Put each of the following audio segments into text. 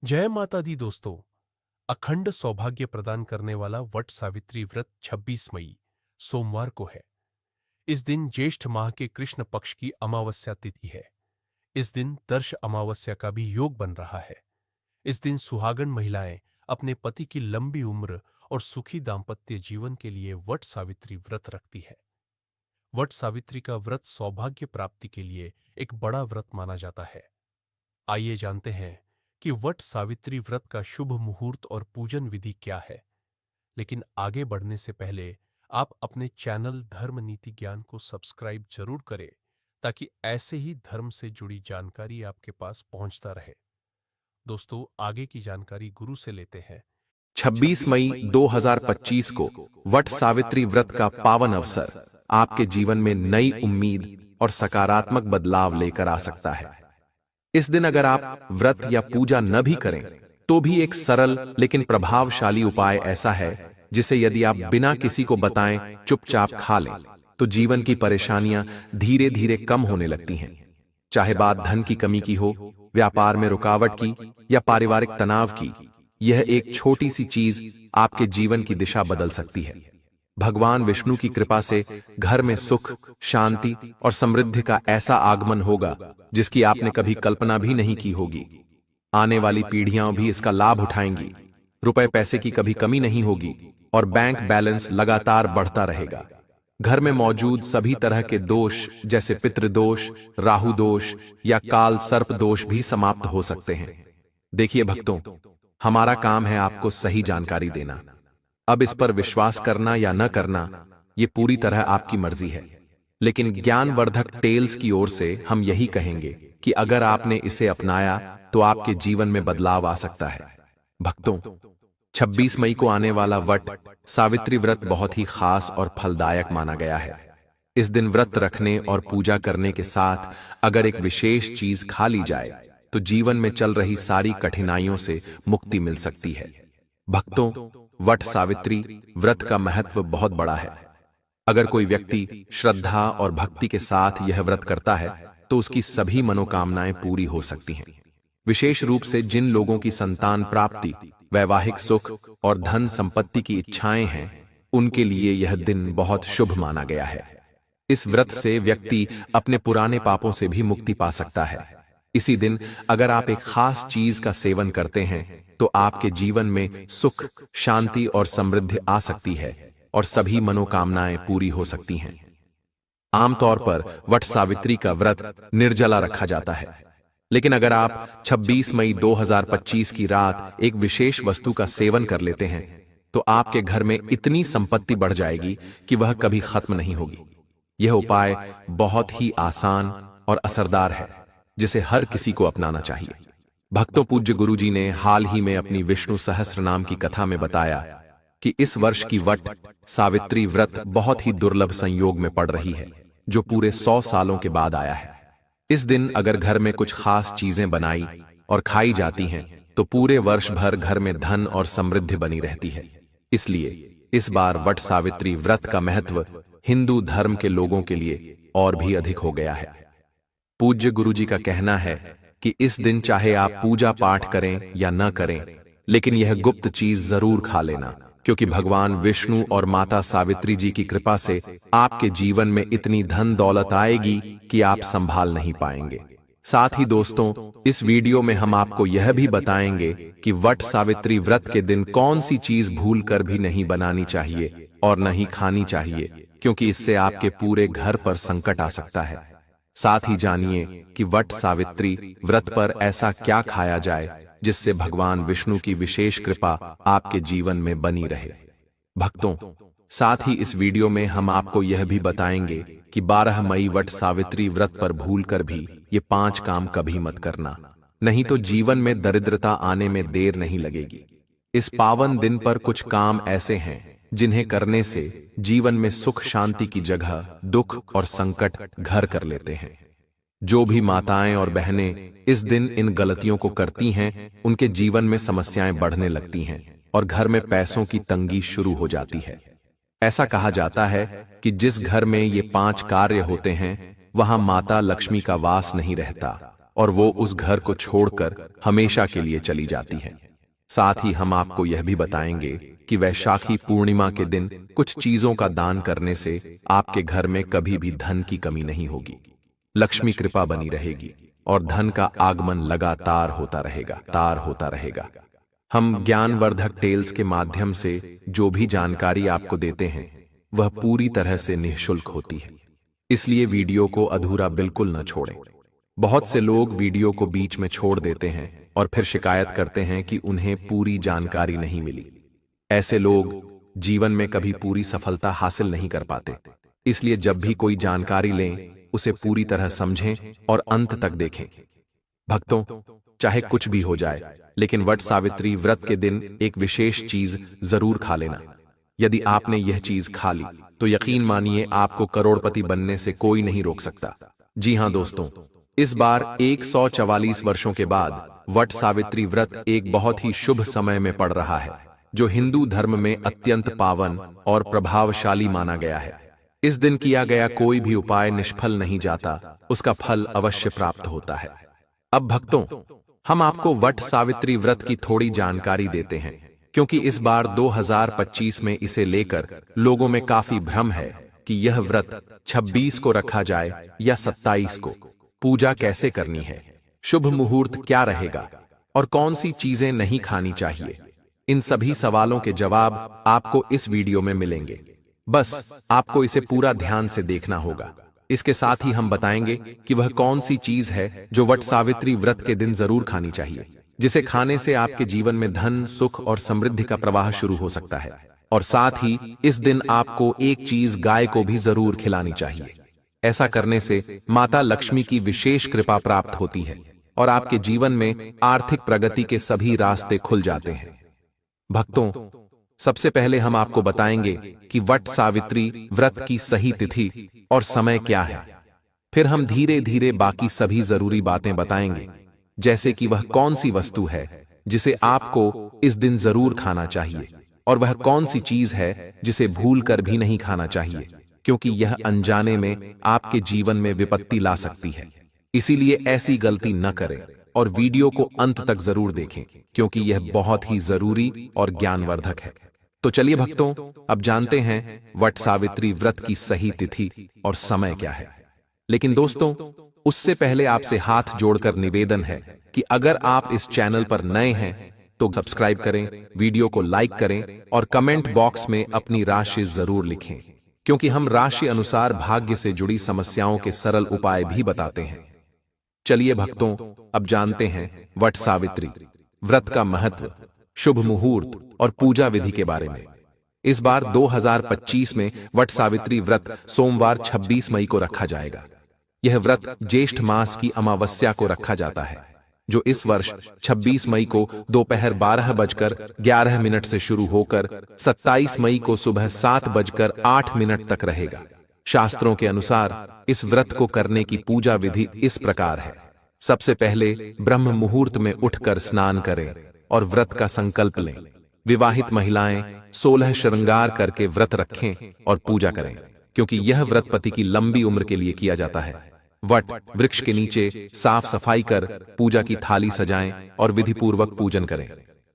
जय माता दी दोस्तों। अखंड सौभाग्य प्रदान करने वाला वट सावित्री व्रत 26 मई सोमवार को है। इस दिन ज्येष्ठ माह के कृष्ण पक्ष की अमावस्या तिथि है। इस दिन दर्श अमावस्या का भी योग बन रहा है। इस दिन सुहागन महिलाएं अपने पति की लंबी उम्र और सुखी दाम्पत्य जीवन के लिए वट सावित्री व्रत रखती है। वट सावित्री का व्रत सौभाग्य प्राप्ति के लिए एक बड़ा व्रत माना जाता है। आइए जानते हैं कि वट सावित्री व्रत का शुभ मुहूर्त और पूजन विधि क्या है। लेकिन आगे बढ़ने से पहले आप अपने चैनल धर्म नीति ज्ञान को सब्सक्राइब जरूर करें, ताकि ऐसे ही धर्म से जुड़ी जानकारी आपके पास पहुंचता रहे। दोस्तों, आगे की जानकारी गुरु से लेते हैं। 26 मई 2025 को वट सावित्री व्रत का पावन अवसर आपके जीवन में नई उम्मीद और सकारात्मक बदलाव लेकर आ सकता है। इस दिन अगर आप व्रत या पूजा न भी करें तो भी एक सरल लेकिन प्रभावशाली उपाय ऐसा है जिसे यदि आप बिना किसी को बताएं चुपचाप खा लें तो जीवन की परेशानियां धीरे धीरे कम होने लगती हैं। चाहे बात धन की कमी की हो, व्यापार में रुकावट की या पारिवारिक तनाव की, यह एक छोटी सी चीज आपके जीवन की दिशा बदल सकती है। भगवान विष्णु की कृपा से घर में सुख, शांति और समृद्धि का ऐसा आगमन होगा जिसकी आपने कभी कल्पना भी नहीं की होगी। आने वाली पीढ़ियां भी इसका लाभ उठाएंगी। रुपए पैसे की कभी कमी नहीं होगी और बैंक बैलेंस लगातार बढ़ता रहेगा। घर में मौजूद सभी तरह के दोष जैसे पितृदोष, राहु दोष या काल सर्प दोष भी समाप्त हो सकते हैं। देखिए भक्तों, हमारा काम है आपको सही जानकारी देना। अब इस पर विश्वास करना या न करना ये पूरी तरह आपकी मर्जी है, लेकिन ज्ञानवर्धक टेल्स की ओर से हम यही कहेंगे कि अगर आपने इसे अपनाया तो आपके जीवन में बदलाव आ सकता है। भक्तों, 26 मई को आने वाला वट सावित्री व्रत बहुत ही खास और फलदायक माना गया है। इस दिन व्रत रखने और पूजा करने के साथ अगर एक विशेष चीज खा ली जाए तो जीवन में चल रही सारी कठिनाइयों से मुक्ति मिल सकती है। भक्तों, वट सावित्री व्रत का महत्व बहुत बड़ा है। अगर कोई व्यक्ति श्रद्धा और भक्ति के साथ यह व्रत करता है तो उसकी सभी मनोकामनाएं पूरी हो सकती हैं। विशेष रूप से जिन लोगों की संतान प्राप्ति, वैवाहिक सुख और धन संपत्ति की इच्छाएं हैं, उनके लिए यह दिन बहुत शुभ माना गया है। इस व्रत से व्यक्ति अपने पुराने पापों से भी मुक्ति पा सकता है। इसी दिन अगर आप एक खास चीज का सेवन करते हैं तो आपके जीवन में सुख, शांति और समृद्धि आ सकती है और सभी मनोकामनाएं पूरी हो सकती हैं। आमतौर पर वट सावित्री का व्रत निर्जला रखा जाता है, लेकिन अगर आप 26 मई 2025 की रात एक विशेष वस्तु का सेवन कर लेते हैं तो आपके घर में इतनी संपत्ति बढ़ जाएगी कि वह कभी खत्म नहीं होगी। यह उपाय बहुत ही आसान और असरदार है, जिसे हर किसी को अपनाना चाहिए। भक्तों, पूज्य गुरुजी ने हाल ही में अपनी विष्णु सहस्त्र नाम की कथा में बताया कि इस वर्ष की वट सावित्री व्रत बहुत ही दुर्लभ संयोग में पड़ रही है, जो पूरे 100 सालों के बाद आया है। इस दिन अगर घर में कुछ खास चीजें बनाई और खाई जाती हैं तो पूरे वर्ष भर घर में धन और समृद्धि बनी रहती है। इसलिए इस बार वट सावित्री व्रत का महत्व हिंदू धर्म के लोगों के लिए और भी अधिक हो गया है। पूज्य गुरुजी का कहना है कि इस दिन चाहे आप पूजा पाठ करें या न करें, लेकिन यह गुप्त चीज जरूर खा लेना, क्योंकि भगवान विष्णु और माता सावित्री जी की कृपा से आपके जीवन में इतनी धन दौलत आएगी कि आप संभाल नहीं पाएंगे। साथ ही दोस्तों, इस वीडियो में हम आपको यह भी बताएंगे कि वट सावित्री व्रत के दिन कौन सी चीज भूल कर भी नहीं बनानी चाहिए और नहीं खानी चाहिए, क्योंकि इससे आपके पूरे घर पर संकट आ सकता है। साथ ही जानिए कि वट सावित्री व्रत पर ऐसा क्या खाया जाए जिससे भगवान विष्णु की विशेष कृपा आपके जीवन में बनी रहे। भक्तों, साथ ही इस वीडियो में हम आपको यह भी बताएंगे कि 12 मई वट सावित्री व्रत पर भूलकर भी ये 5 काम कभी मत करना, नहीं तो जीवन में दरिद्रता आने में देर नहीं लगेगी। इस पावन दिन पर कुछ काम ऐसे हैं जिन्हें करने से जीवन में सुख शांति की जगह दुख और संकट घर कर लेते हैं। जो भी माताएं और बहनें इस दिन इन गलतियों को करती हैं, उनके जीवन में समस्याएं बढ़ने लगती हैं और घर में पैसों की तंगी शुरू हो जाती है। ऐसा कहा जाता है कि जिस घर में ये 5 कार्य होते हैं वहां माता लक्ष्मी का वास नहीं रहता और वो उस घर को छोड़कर हमेशा के लिए चली जाती है। साथ ही हम आपको यह भी बताएंगे कि वैशाखी पूर्णिमा के दिन कुछ चीजों का दान करने से आपके घर में कभी भी धन की कमी नहीं होगी, लक्ष्मी कृपा बनी रहेगी और धन का आगमन लगातार होता रहेगा। हम ज्ञानवर्धक टेल्स के माध्यम से जो भी जानकारी आपको देते हैं वह पूरी तरह से निःशुल्क होती है, इसलिए वीडियो को अधूरा बिल्कुल न छोड़ें। बहुत से लोग वीडियो को बीच में छोड़ देते हैं और फिर शिकायत करते हैं कि उन्हें पूरी जानकारी नहीं मिली। ऐसे लोग जीवन में कभी पूरी सफलता हासिल नहीं कर पाते। इसलिए जब भी कोई जानकारी लें उसे पूरी तरह समझें और अंत तक देखें। भक्तों, चाहे कुछ भी हो जाए, लेकिन वट सावित्री व्रत के दिन एक विशेष चीज जरूर खा लेना। यदि आपने यह चीज खा ली तो यकीन मानिए आपको करोड़पति बनने से कोई नहीं रोक सकता। जी हां दोस्तों, इस बार 144 वर्षों के बाद वट सावित्री व्रत एक बहुत ही शुभ समय में पड़ रहा है, जो हिंदू धर्म में अत्यंत पावन और प्रभावशाली माना गया है। इस दिन किया गया कोई भी उपाय निष्फल नहीं जाता, उसका फल अवश्य प्राप्त होता है। अब भक्तों, हम आपको वट सावित्री व्रत की थोड़ी जानकारी देते हैं, क्योंकि इस बार 2025 में इसे लेकर लोगों में काफी भ्रम है कि यह व्रत 26 को रखा जाए या 27 को। पूजा कैसे करनी है, शुभ मुहूर्त क्या रहेगा और कौन सी चीजें नहीं खानी चाहिए, इन सभी सवालों के जवाब आपको इस वीडियो में मिलेंगे। बस आपको इसे पूरा ध्यान से देखना होगा। इसके साथ ही हम बताएंगे कि वह कौन सी चीज है जो वट सावित्री व्रत के दिन जरूर खानी चाहिए, जिसे खाने से आपके जीवन में धन, सुख और समृद्धि का प्रवाह शुरू हो सकता है। और साथ ही इस दिन आपको एक चीज गाय को भी जरूर खिलानी चाहिए। ऐसा करने से माता लक्ष्मी की विशेष कृपा प्राप्त होती है और आपके जीवन में आर्थिक प्रगति के सभी रास्ते खुल जाते हैं। भक्तों, सबसे पहले हम आपको बताएंगे कि वट सावित्री व्रत की सही तिथि और समय क्या है। फिर हम धीरे धीरे बाकी सभी जरूरी बातें बताएंगे, जैसे कि वह कौन सी वस्तु है जिसे आपको इस दिन जरूर खाना चाहिए और वह कौन सी चीज है जिसे भूल कर भी नहीं खाना चाहिए, क्योंकि यह अनजाने में आपके जीवन में विपत्ति ला सकती है। इसीलिए ऐसी गलती न करें और वीडियो को अंत तक जरूर देखें, क्योंकि यह बहुत ही जरूरी और ज्ञानवर्धक है। तो चलिए भक्तों, अब जानते हैं वट सावित्री व्रत की सही तिथि और समय क्या है। लेकिन दोस्तों, उससे पहले आपसे हाथ जोड़कर निवेदन है कि अगर आप इस चैनल पर नए हैं तो सब्सक्राइब करें, वीडियो को लाइक करें और कमेंट बॉक्स में अपनी राशि जरूर लिखें, क्योंकि हम राशि अनुसार भाग्य से जुड़ी समस्याओं के सरल उपाय भी बताते हैं। चलिए भक्तों, अब जानते हैं वट सावित्री व्रत का महत्व, शुभ मुहूर्त और पूजा विधि के बारे में। इस बार 2025 में वट सावित्री व्रत सोमवार 26 मई को रखा जाएगा। यह व्रत ज्येष्ठ मास की अमावस्या को रखा जाता है, जो इस वर्ष 26 मई को दोपहर 12:11 से शुरू होकर 27 मई को सुबह 7:08 तक रहेगा। शास्त्रों के अनुसार इस व्रत को करने की पूजा विधि इस प्रकार है। सबसे पहले ब्रह्म मुहूर्त में उठकर स्नान करें और व्रत का संकल्प लें। विवाहित महिलाएं 16 श्रृंगार करके व्रत रखें और पूजा करें, क्योंकि यह व्रत पति की लंबी उम्र के लिए किया जाता है। वट वृक्ष के नीचे साफ सफाई कर पूजा की थाली सजाएं और विधि पूर्वक पूजन करें।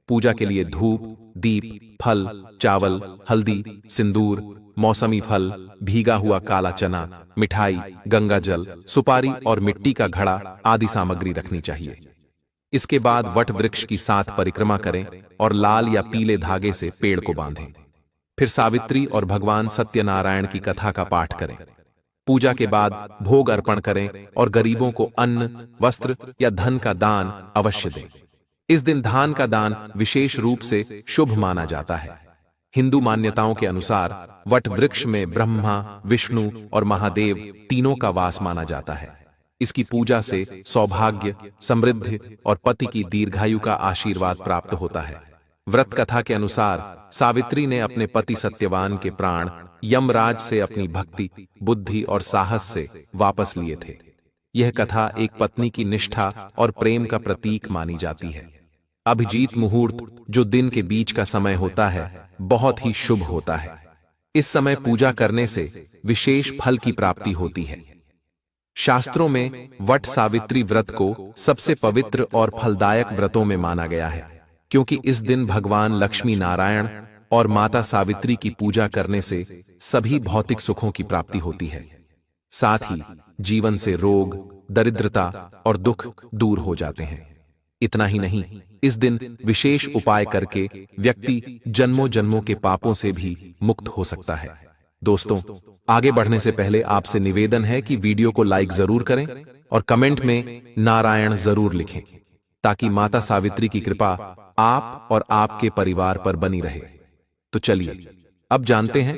पूजा के लिए धूप, दीप, फल, चावल, हल्दी, सिंदूर, मौसमी फल, भीगा हुआ काला चना, मिठाई, गंगा जल, सुपारी और मिट्टी का घड़ा आदि सामग्री रखनी चाहिए। इसके बाद वट वृक्ष की 7 परिक्रमा करें और लाल या पीले धागे से पेड़ को बांधें। फिर सावित्री और भगवान सत्यनारायण की कथा का पाठ करें। पूजा के बाद भोग अर्पण करें और गरीबों को अन्न, वस्त्र या धन का दान अवश्य दें। इस दिन दान का दान विशेष रूप से शुभ माना जाता है। हिंदू मान्यताओं के अनुसार वट वृक्ष में ब्रह्मा, विष्णु और महादेव तीनों का वास माना जाता है। इसकी पूजा से सौभाग्य, समृद्धि और पति की दीर्घायु का आशीर्वाद प्राप्त होता है। व्रत कथा के अनुसार सावित्री ने अपने पति सत्यवान के प्राण यमराज से अपनी भक्ति, बुद्धि और साहस से वापस लिए थे। यह कथा एक पत्नी की निष्ठा और प्रेम का प्रतीक मानी जाती है। अभिजीत मुहूर्त, जो दिन के बीच का समय होता है, बहुत ही शुभ होता है। इस समय पूजा करने से विशेष फल की प्राप्ति होती है। शास्त्रों में वट सावित्री व्रत को सबसे पवित्र और फलदायक व्रतों में माना गया है, क्योंकि इस दिन भगवान लक्ष्मी नारायण और माता सावित्री की पूजा करने से सभी भौतिक सुखों की प्राप्ति होती है। साथ ही जीवन से रोग, दरिद्रता और दुख दूर हो जाते हैं। इतना ही नहीं, इस दिन विशेष उपाय करके व्यक्ति जन्मों जन्मों के पापों से भी मुक्त हो सकता है। दोस्तों, आगे बढ़ने से पहले आपसे निवेदन है कि वीडियो को लाइक जरूर करें और कमेंट में नारायण जरूर लिखें, ताकि माता सावित्री की कृपा आप और आपके परिवार पर बनी रहे। तो चलिए अब जानते हैं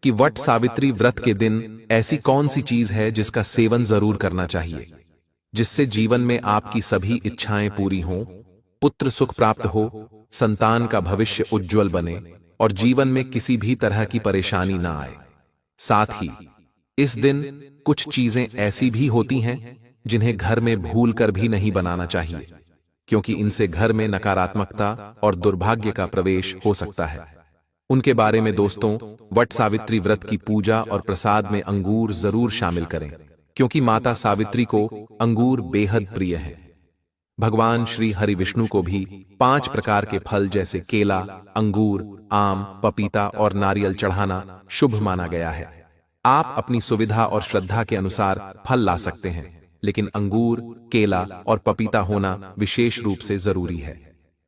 कि वट सावित्री व्रत के दिन ऐसी कौन सी चीज है जिसका सेवन जरूर करना चाहिए, जिससे जीवन में आपकी सभी इच्छाएं पूरी हों, पुत्र सुख प्राप्त हो, संतान का भविष्य उज्जवल बने और जीवन में किसी भी तरह की परेशानी ना आए। साथ ही इस दिन कुछ चीजें ऐसी भी होती हैं जिन्हें घर में भूल कर भी नहीं बनाना चाहिए, क्योंकि इनसे घर में नकारात्मकता और दुर्भाग्य का प्रवेश हो सकता है। उनके बारे में दोस्तों, वट सावित्री व्रत की पूजा और प्रसाद में अंगूर जरूर शामिल करें, क्योंकि माता सावित्री को अंगूर बेहद प्रिय है। भगवान श्री हरि विष्णु को भी 5 प्रकार के फल जैसे केला, अंगूर, आम, पपीता और नारियल चढ़ाना शुभ माना गया है। आप अपनी सुविधा और श्रद्धा के अनुसार फल ला सकते हैं, लेकिन अंगूर, केला और पपीता होना विशेष रूप से जरूरी है।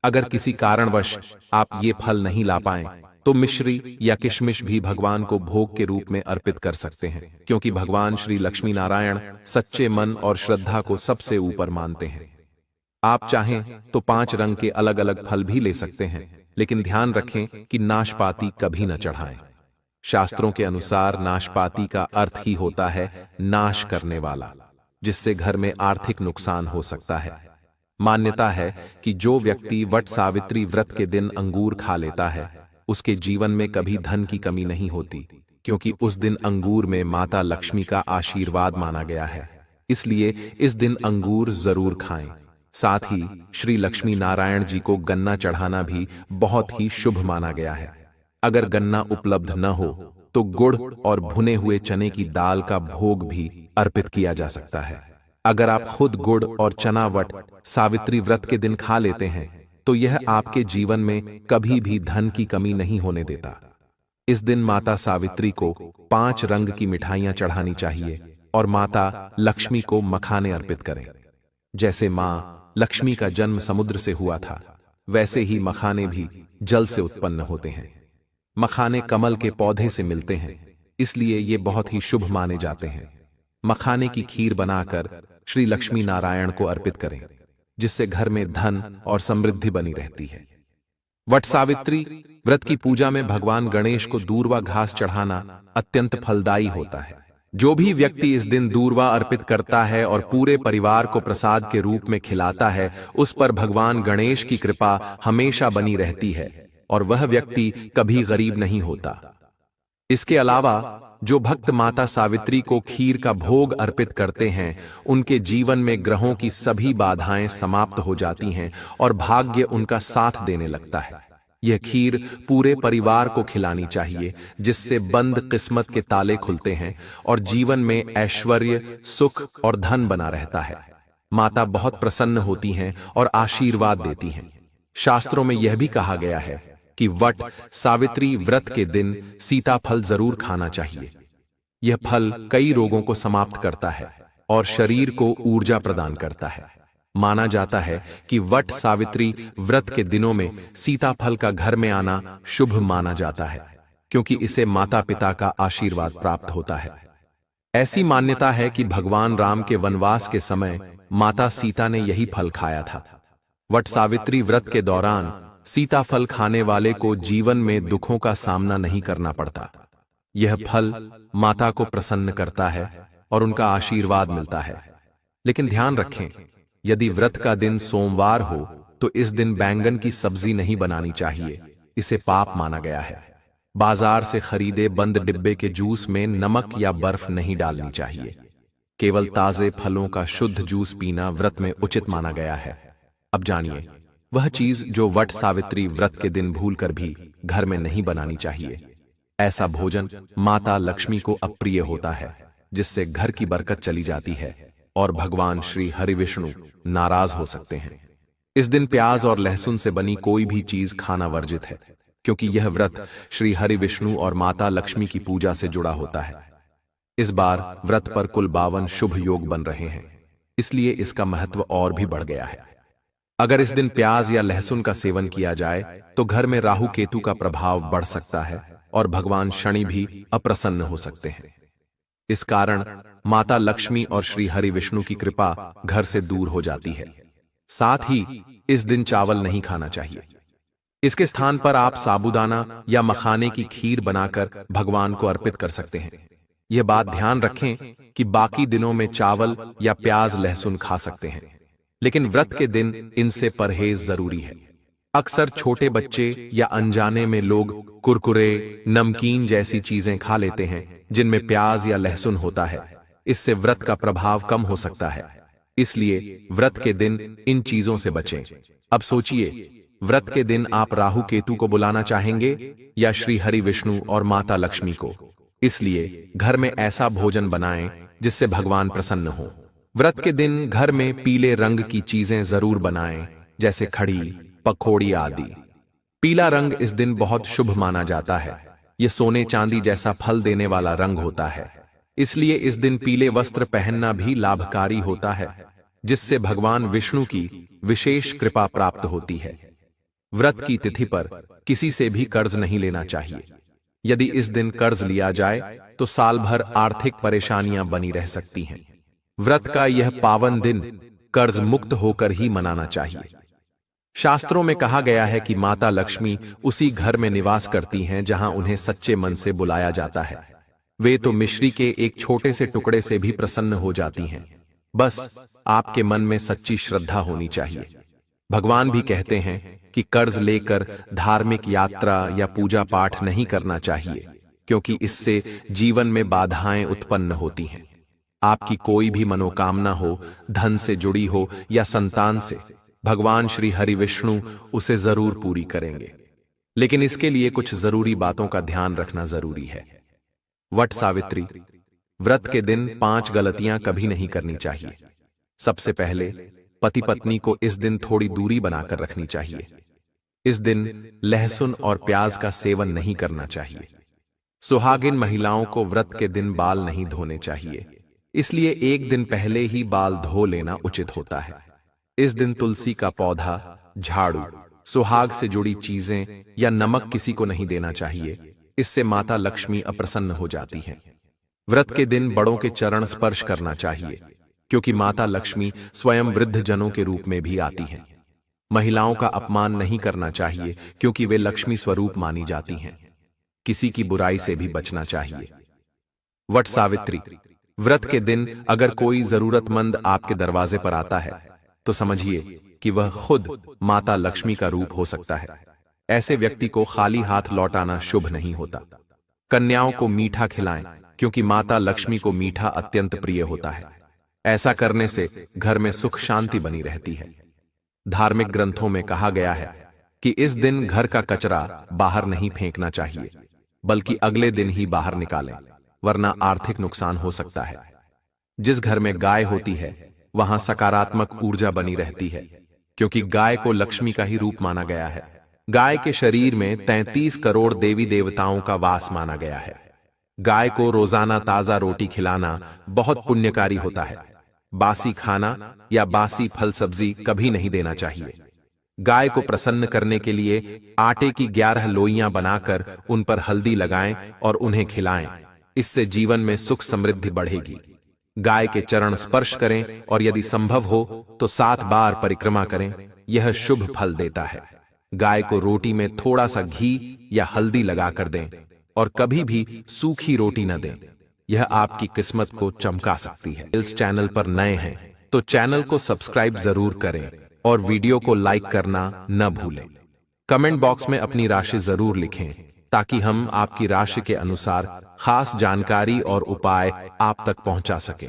अगर किसी कारणवश आप ये फल नहीं ला पाएं, तो मिश्री या किशमिश भी भगवान को भोग के रूप में अर्पित कर सकते हैं, क्योंकि भगवान श्री लक्ष्मी नारायण सच्चे मन और श्रद्धा को सबसे ऊपर मानते हैं। आप चाहें तो 5 रंग के अलग अलग फल भी ले सकते हैं, लेकिन ध्यान रखें कि नाशपाती कभी न चढ़ाएं। शास्त्रों के अनुसार नाशपाती का अर्थ ही होता है नाश करने वाला, जिससे घर में आर्थिक नुकसान हो सकता है। मान्यता है कि जो व्यक्ति वट सावित्री व्रत के दिन अंगूर खा लेता है, उसके जीवन में कभी धन की कमी नहीं होती, क्योंकि उस दिन अंगूर में माता लक्ष्मी का आशीर्वाद माना गया है। इसलिए इस दिन अंगूर जरूर खाएं। साथ ही श्री लक्ष्मी नारायण जी को गन्ना चढ़ाना भी बहुत ही शुभ माना गया है। अगर गन्ना उपलब्ध न हो तो गुड़ और भुने हुए चने की दाल का भोग भी अर्पित किया जा सकता है। अगर आप खुद गुड़ और चना वट सावित्री व्रत के दिन खा लेते हैं, तो यह आपके जीवन में कभी भी धन की कमी नहीं होने देता। इस दिन माता सावित्री को 5 रंग की मिठाइयां चढ़ानी चाहिए और माता लक्ष्मी को मखाने अर्पित करें। जैसे मां लक्ष्मी का जन्म समुद्र से हुआ था, वैसे ही मखाने भी जल से उत्पन्न होते हैं। मखाने कमल के पौधे से मिलते हैं, इसलिए ये बहुत ही शुभ माने जाते हैं। मखाने की खीर बनाकर श्री लक्ष्मी नारायण को अर्पित करें, जिससे घर में धन और समृद्धि बनी रहती है। वट सावित्री व्रत की पूजा में भगवान गणेश को दूर्वा घास चढ़ाना अत्यंत फलदायी होता है। जो भी व्यक्ति इस दिन दूर्वा अर्पित करता है और पूरे परिवार को प्रसाद के रूप में खिलाता है, उस पर भगवान गणेश की कृपा हमेशा बनी रहती है और वह व्यक्ति कभी गरीब नहीं होता। इसके अलावा जो भक्त माता सावित्री को खीर का भोग अर्पित करते हैं, उनके जीवन में ग्रहों की सभी बाधाएं समाप्त हो जाती हैं और भाग्य उनका साथ देने लगता है। यह खीर पूरे परिवार को खिलानी चाहिए, जिससे बंद किस्मत के ताले खुलते हैं और जीवन में ऐश्वर्य, सुख और धन बना रहता है। माता बहुत प्रसन्न होती हैं और आशीर्वाद देती हैं। शास्त्रों में यह भी कहा गया है कि वट सावित्री व्रत के दिन सीताफल जरूर खाना चाहिए। यह फल कई रोगों को समाप्त करता है और शरीर को ऊर्जा प्रदान करता है। माना जाता है कि वट सावित्री व्रत के दिनों में सीताफल का घर में आना शुभ माना जाता है, क्योंकि इसे माता पिता का आशीर्वाद प्राप्त होता है। ऐसी मान्यता है कि भगवान राम के वनवास के समय माता सीता ने यही फल खाया था। वट सावित्री व्रत के दौरान सीताफल खाने वाले को जीवन में दुखों का सामना नहीं करना पड़ता। यह फल माता को प्रसन्न करता है और उनका आशीर्वाद मिलता है। लेकिन ध्यान रखें, यदि व्रत का दिन सोमवार हो तो इस दिन बैंगन की सब्जी नहीं बनानी चाहिए, इसे पाप माना गया है। बाजार से खरीदे बंद डिब्बे के जूस में नमक या बर्फ नहीं डालनी चाहिए। केवल ताजे फलों का शुद्ध जूस पीना व्रत में उचित माना गया है। अब जानिए वह चीज जो वट सावित्री व्रत के दिन भूलकर भी घर में नहीं बनानी चाहिए। ऐसा भोजन माता लक्ष्मी को अप्रिय होता है जिससे घर की बरकत चली जाती है और भगवान श्री हरि विष्णु नाराज हो सकते हैं। इस दिन प्याज और लहसुन से बनी कोई भी चीज खाना वर्जित है, क्योंकि यह व्रत श्री हरि विष्णु और माता लक्ष्मी की पूजा से जुड़ा होता है। इस बार व्रत पर कुल 52 शुभ योग बन रहे हैं, इसलिए इसका महत्व और भी बढ़ गया है। अगर इस दिन प्याज या लहसुन का सेवन किया जाए तो घर में राहु केतु का प्रभाव बढ़ सकता है और भगवान शनि भी अप्रसन्न हो सकते हैं। इस कारण माता लक्ष्मी और श्री हरि विष्णु की कृपा घर से दूर हो जाती है। साथ ही इस दिन चावल नहीं खाना चाहिए। इसके स्थान पर आप साबूदाना या मखाने की खीर बनाकर भगवान को अर्पित कर सकते हैं। यह बात ध्यान रखें कि बाकी दिनों में चावल या प्याज लहसुन खा सकते हैं, लेकिन व्रत के दिन इनसे परहेज जरूरी है। अक्सर छोटे बच्चे या अनजाने में लोग कुरकुरे, नमकीन जैसी चीजें खा लेते हैं जिनमें प्याज या लहसुन होता है। इससे व्रत का प्रभाव कम हो सकता है, इसलिए व्रत के दिन इन चीजों से बचें। अब सोचिए, व्रत के दिन आप राहु केतु को बुलाना चाहेंगे या श्री हरि विष्णु और माता लक्ष्मी को। इसलिए घर में ऐसा भोजन बनाएं जिससे भगवान प्रसन्न हो। व्रत के दिन घर में पीले रंग की चीजें जरूर बनाएं, जैसे खड़ी, पकौड़ी आदि। पीला रंग इस दिन बहुत शुभ माना जाता है। यह सोने चांदी जैसा फल देने वाला रंग होता है, इसलिए इस दिन पीले वस्त्र पहनना भी लाभकारी होता है, जिससे भगवान विष्णु की विशेष कृपा प्राप्त होती है। व्रत की तिथि पर किसी से भी कर्ज नहीं लेना चाहिए। यदि इस दिन कर्ज लिया जाए तो साल भर आर्थिक परेशानियां बनी रह सकती हैं। व्रत का यह पावन दिन कर्ज मुक्त होकर ही मनाना चाहिए। शास्त्रों में कहा गया है कि माता लक्ष्मी उसी घर में निवास करती हैं जहां उन्हें सच्चे मन से बुलाया जाता है। वे तो मिश्री के एक छोटे से टुकड़े से भी प्रसन्न हो जाती हैं। बस आपके मन में सच्ची श्रद्धा होनी चाहिए। भगवान भी कहते हैं कि कर्ज लेकर धार्मिक यात्रा या पूजा पाठ नहीं करना चाहिए, क्योंकि इससे जीवन में बाधाएं उत्पन्न होती हैं। आपकी कोई भी मनोकामना हो, धन से जुड़ी हो या संतान से, भगवान श्री हरि विष्णु उसे जरूर पूरी करेंगे। लेकिन इसके लिए कुछ जरूरी बातों का ध्यान रखना जरूरी है। वट सावित्री व्रत के दिन 5 गलतियां कभी नहीं करनी चाहिए। सबसे पहले पति पत्नी को इस दिन थोड़ी दूरी बनाकर रखनी चाहिए। इस दिन लहसुन और प्याज का सेवन नहीं करना चाहिए। सुहागिन महिलाओं को व्रत के दिन बाल नहीं धोने चाहिए, इसलिए एक दिन पहले ही बाल धो लेना उचित होता है। इस दिन तुलसी का पौधा, झाड़ू, सुहाग से जुड़ी चीजें या नमक किसी को नहीं देना चाहिए। इससे माता लक्ष्मी अप्रसन्न हो जाती हैं। व्रत के दिन बड़ों के चरण स्पर्श करना चाहिए, क्योंकि माता लक्ष्मी स्वयं वृद्ध जनों के रूप में भी आती हैं। महिलाओं का अपमान नहीं करना चाहिए, क्योंकि वे लक्ष्मी स्वरूप मानी जाती हैं। किसी की बुराई से भी बचना चाहिए। वट सावित्री व्रत के दिन अगर कोई जरूरतमंद आपके दरवाजे पर आता है तो समझिए कि वह खुद माता लक्ष्मी का रूप हो सकता है। ऐसे व्यक्ति को खाली हाथ लौटाना शुभ नहीं होता। कन्याओं को मीठा खिलाएं, क्योंकि माता लक्ष्मी को मीठा अत्यंत प्रिय होता है। ऐसा करने से घर में सुख शांति बनी रहती है। धार्मिक ग्रंथों में कहा गया है कि इस दिन घर का कचरा बाहर नहीं फेंकना चाहिए, बल्कि अगले दिन ही बाहर निकालें, वरना आर्थिक नुकसान हो सकता है। जिस घर में गाय होती है वहां सकारात्मक ऊर्जा बनी रहती है, क्योंकि गाय को लक्ष्मी का ही रूप माना गया है। गाय के शरीर में 33 करोड़ देवी देवताओं का वास माना गया है। गाय को रोजाना ताजा रोटी खिलाना बहुत पुण्यकारी होता है। बासी खाना या बासी फल सब्जी कभी नहीं देना चाहिए। गाय को प्रसन्न करने के लिए आटे की 11 लोइयां बनाकर उन पर हल्दी लगाएं और उन्हें खिलाएं। इससे जीवन में सुख समृद्धि बढ़ेगी। गाय के चरण स्पर्श करें और यदि संभव हो तो 7 बार परिक्रमा करें। यह शुभ फल देता है। गाय को रोटी में थोड़ा सा घी या हल्दी लगाकर दें और कभी भी सूखी रोटी न दें। यह आपकी किस्मत को चमका सकती है। इस चैनल पर नए हैं तो चैनल को सब्सक्राइब जरूर करें और वीडियो को लाइक करना न भूलें। कमेंट बॉक्स में अपनी राशि जरूर लिखें, ताकि हम आपकी राशि के अनुसार खास जानकारी और उपाय आप तक पहुंचा सकें।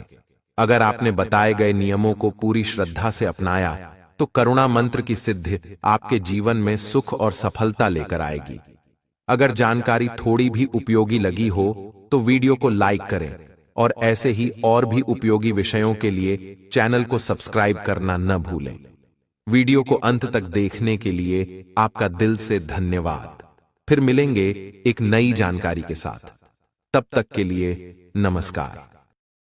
अगर आपने बताए गए नियमों को पूरी श्रद्धा से अपनाया तो करुणा मंत्र की सिद्धि आपके जीवन में सुख और सफलता लेकर आएगी। अगर जानकारी थोड़ी भी उपयोगी लगी हो तो वीडियो को लाइक करें और ऐसे ही और भी उपयोगी विषयों के लिए चैनल को सब्सक्राइब करना न भूलें। वीडियो को अंत तक देखने के लिए आपका दिल से धन्यवाद। फिर मिलेंगे एक नई जानकारी के साथ। तब तक के लिए नमस्कार।